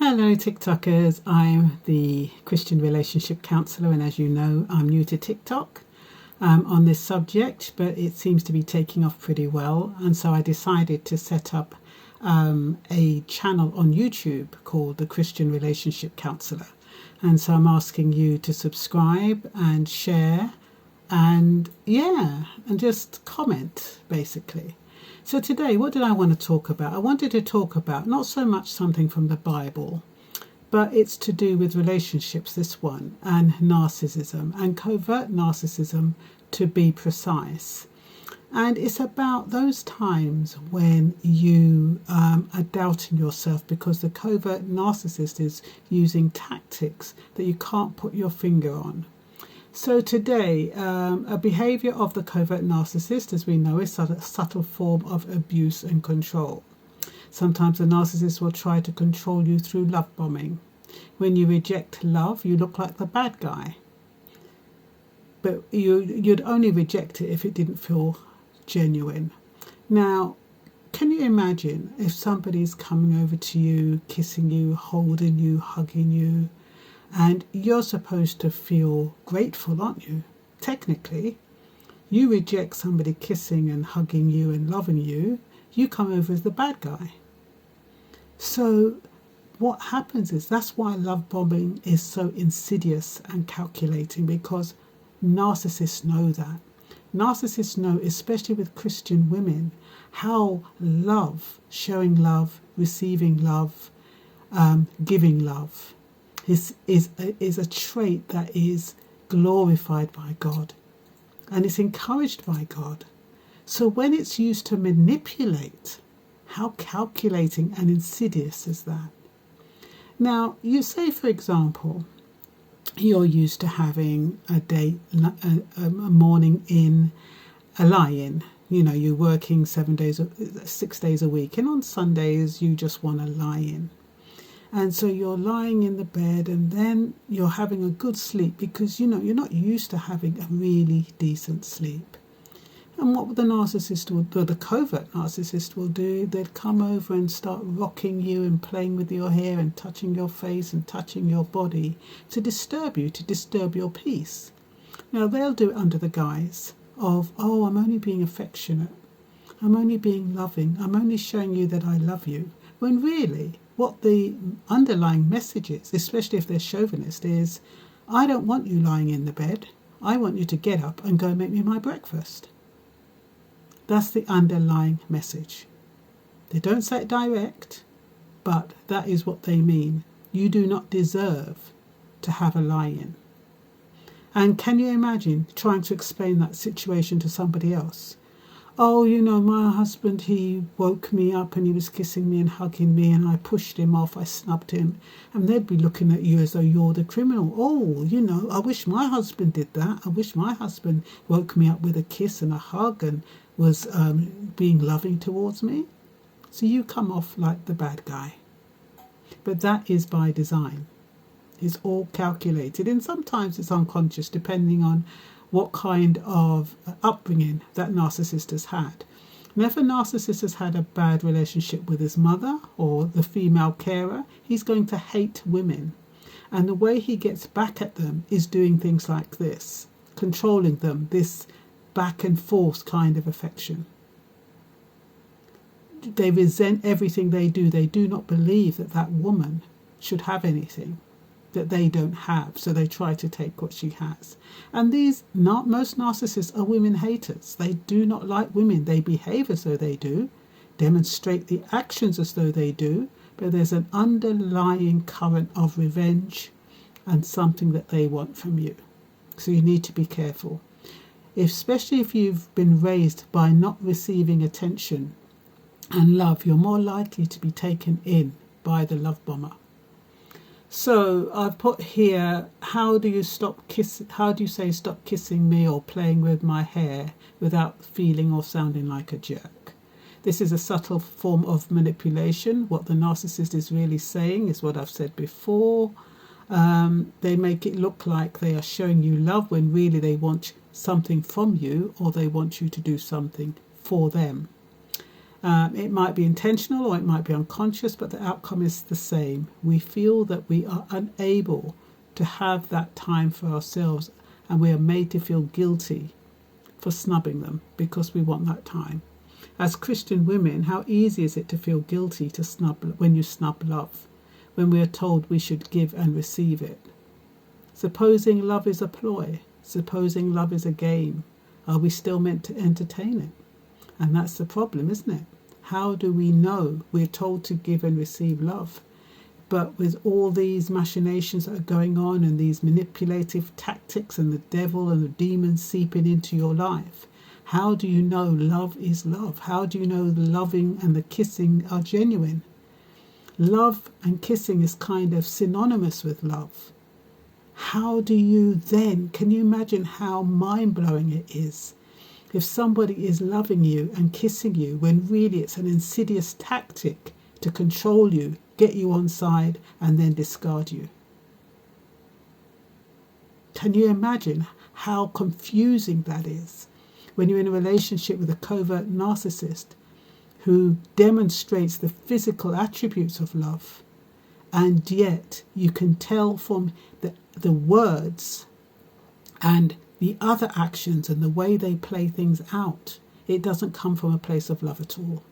Hello TikTokers, I'm the Christian Relationship Counsellor, and as you know I'm new to TikTok on this subject, but it seems to be taking off pretty well, and so I decided to set up a channel on YouTube called the Christian Relationship Counsellor. And so I'm asking you to subscribe and share and and just comment basically. So today, what did I want to talk about? I wanted to talk about not so much something from the Bible, but it's to do with relationships, this one, and narcissism, and covert narcissism to be precise. And it's about those times when you are doubting yourself because the covert narcissist is using tactics that you can't put your finger on. So today, a behaviour of the covert narcissist, as we know, is a subtle form of abuse and control. Sometimes the narcissist will try to control you through love bombing. When you reject love, you look like the bad guy. But you'd only reject it if it didn't feel genuine. Now, can you imagine if somebody's coming over to you, kissing you, holding you, hugging you, and you're supposed to feel grateful, aren't you? Technically, you reject somebody kissing and hugging you and loving you, you come over as the bad guy. So what happens is, that's why love bombing is so insidious and calculating, because narcissists know that. Narcissists know, especially with Christian women, how love, showing love, receiving love, giving love, is a trait that is glorified by God and it's encouraged by God. So when it's used to manipulate, how calculating and insidious is that? Now, you say, for example, you're used to having a date, a morning in, a lie-in. You know, you're working 6 days a week, and on Sundays you just want to lie in. And so you're lying in the bed and then you're having a good sleep because, you know, you're not used to having a really decent sleep. And what the narcissist will do, the covert narcissist will do, they'd come over and start rocking you and playing with your hair and touching your face and touching your body to disturb you, to disturb your peace. Now, they'll do it under the guise of, oh, I'm only being affectionate, I'm only being loving, I'm only showing you that I love you. When really, what the underlying message is, especially if they're chauvinist, is, I don't want you lying in the bed. I want you to get up and go make me my breakfast. That's the underlying message. They don't say it direct, but that is what they mean. You do not deserve to have a lie-in. And can you imagine trying to explain that situation to somebody else? Oh, you know, my husband, he woke me up and he was kissing me and hugging me and I pushed him off, I snubbed him. And they'd be looking at you as though you're the criminal. Oh, you know, I wish my husband did that. I wish my husband woke me up with a kiss and a hug and was being loving towards me. So you come off like the bad guy. But that is by design. It's all calculated, and sometimes it's unconscious depending on what kind of upbringing that narcissist has had. Now, if a narcissist has had a bad relationship with his mother or the female carer, he's going to hate women. And the way he gets back at them is doing things like this, controlling them, this back and forth kind of affection. They resent everything they do. They do not believe that that woman should have anything that they don't have, so they try to take what she has. And most narcissists are women haters. They do not like women. They behave as though they do, demonstrate the actions as though they do, but there's an underlying current of revenge and something that they want from you. So you need to be careful, especially if you've been raised by not receiving attention and love. You're more likely to be taken in by the love bomber. So I've put here, how do you say stop kissing me or playing with my hair without feeling or sounding like a jerk? This is a subtle form of manipulation. What the narcissist is really saying is what I've said before. They make it look like they are showing you love when really they want something from you, or they want you to do something for them. It might be intentional or it might be unconscious, but the outcome is the same. We feel that we are unable to have that time for ourselves, and we are made to feel guilty for snubbing them because we want that time. As Christian women, how easy is it to feel guilty to snub when you snub love, when we are told we should give and receive it? Supposing love is a ploy, supposing love is a game, are we still meant to entertain it? And that's the problem, isn't it? How do we know? We're told to give and receive love, but with all these machinations that are going on and these manipulative tactics and the devil and the demons seeping into your life, how do you know love is love? How do you know the loving and the kissing are genuine? Love and kissing is kind of synonymous with love. How do you then, can you imagine how mind-blowing it is if somebody is loving you and kissing you when really it's an insidious tactic to control you, get you on side, and then discard you? Can you imagine how confusing that is when you're in a relationship with a covert narcissist who demonstrates the physical attributes of love, and yet you can tell from the words and the other actions and the way they play things out, it doesn't come from a place of love at all.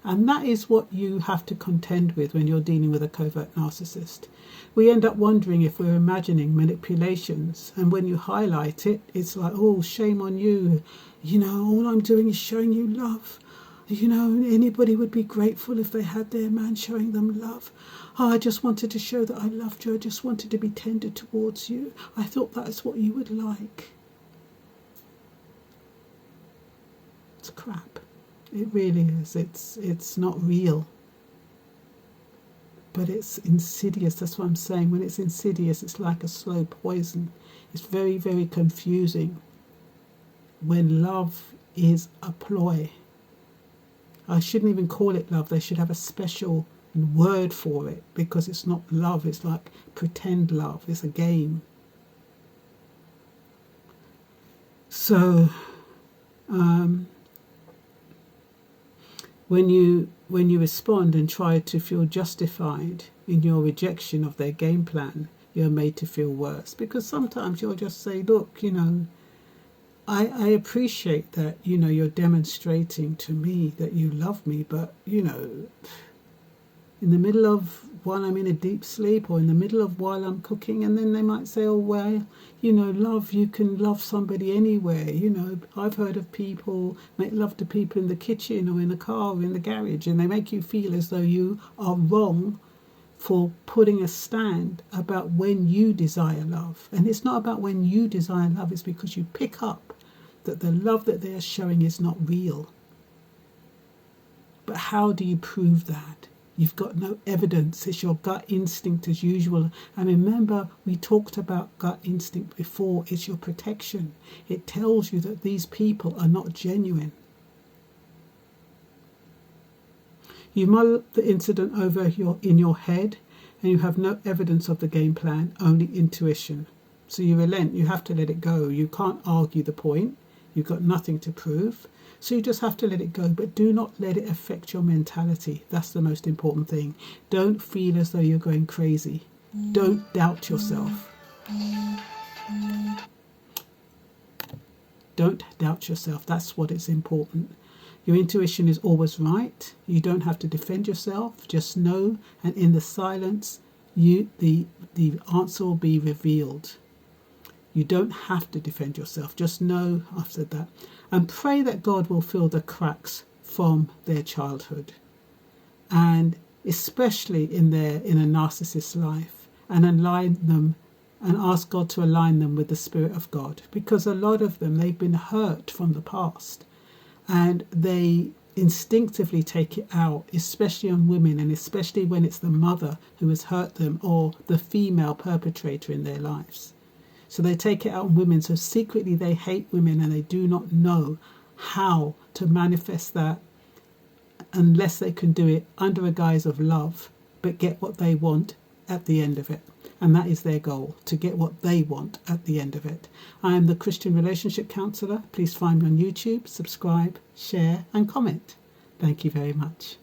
And that is what you have to contend with when you're dealing with a covert narcissist. We end up wondering if we're imagining manipulations, and when you highlight it, it's like, oh, shame on you. You know, all I'm doing is showing you love. You know, anybody would be grateful if they had their man showing them love. Oh, I just wanted to show that I loved you. I just wanted to be tender towards you. I thought that's what you would like. It's crap. It really is. It's not real. But it's insidious. That's what I'm saying. When it's insidious, it's like a slow poison. It's very, very confusing when love is a ploy. I shouldn't even call it love. They should have a special word for it, because it's not love. It's like pretend love. It's a game. So when you respond and try to feel justified in your rejection of their game plan, you're made to feel worse, because sometimes you'll just say, look, you know, I appreciate that, you know, you're demonstrating to me that you love me, but, you know, in the middle of while I'm in a deep sleep, or in the middle of while I'm cooking, and then they might say, oh, well, you know, love, you can love somebody anywhere. You know, I've heard of people make love to people in the kitchen or in the car or in the garage, and they make you feel as though you are wrong for putting a stand about when you desire love. And it's not about when you desire love, it's because you pick up that the love that they're showing is not real. But how do you prove that? You've got no evidence. It's your gut instinct as usual. And remember, we talked about gut instinct before. It's your protection. It tells you that these people are not genuine. You mull the incident over in your head, and you have no evidence of the game plan, only intuition. So you relent. You have to let it go. You can't argue the point. You've got nothing to prove. So you just have to let it go, but do not let it affect your mentality. That's the most important thing. Don't feel as though you're going crazy. Don't doubt yourself. Don't doubt yourself. That's what is important. Your intuition is always right. You don't have to defend yourself. Just know, and in the silence, the answer will be revealed. You don't have to defend yourself. Just know, I've said that. And pray that God will fill the cracks from their childhood, and especially in a narcissist's life, and align them and ask God to align them with the Spirit of God, because a lot of them, they've been hurt from the past, and they instinctively take it out, especially on women, and especially when it's the mother who has hurt them or the female perpetrator in their lives. So they take it out on women. So secretly they hate women, and they do not know how to manifest that unless they can do it under a guise of love, but get what they want at the end of it. And that is their goal, to get what they want at the end of it. I am the Christian Relationship Counsellor. Please find me on YouTube, subscribe, share and comment. Thank you very much.